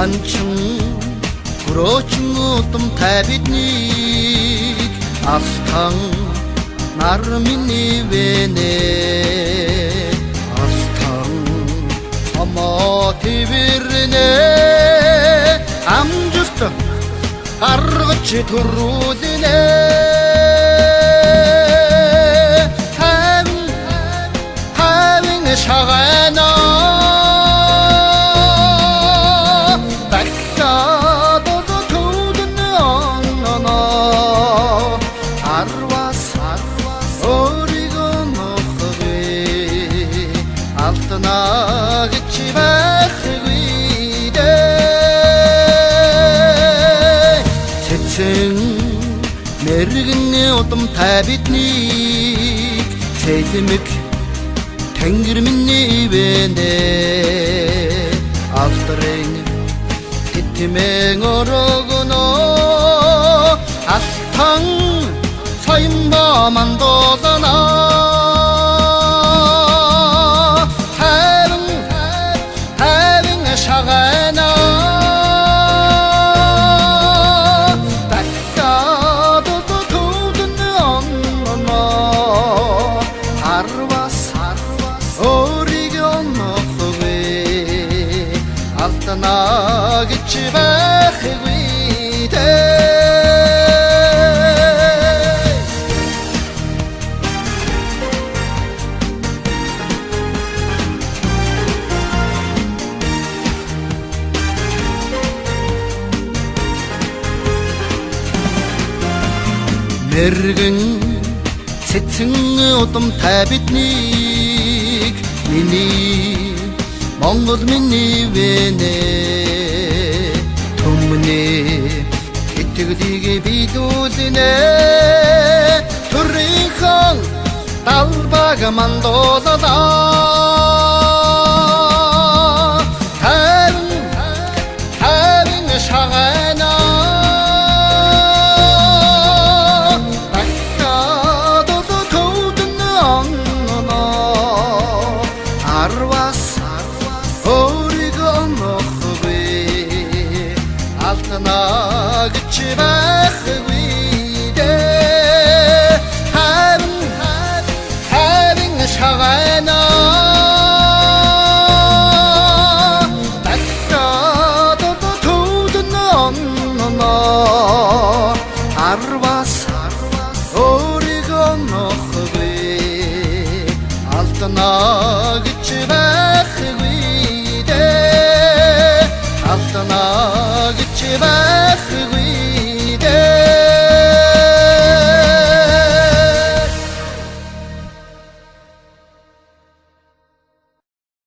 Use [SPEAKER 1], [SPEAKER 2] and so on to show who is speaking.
[SPEAKER 1] Анчин гөрөөчин утам тавидник астан нар миний вэнэ астан ама твэрнэ амжст аргач төрүүлнэ хавин шагана алтнагч байхгүйдэ цэцэн мэрэгэн удам та биднийг цэлмэг тэнгэр миний вэнэ алтрын титмэн орогно алтан соёмба мандолна шагана таккадо тудн онно арвас оригонохве алтнагч байхгүйдэ мэрэгэн цэцэн удам та биднийг миний Монгол миний вэнэ төмнө итгэдэг бидүүлнэ төрийнхэн талбаг мандуулаа харин шагана арвас оригонохве алтнагч байхгүйдэ харин шагана таккадо тудн онно арвас оригонохве алтнагч байхгүйдэ алтнагч байхгүйдэ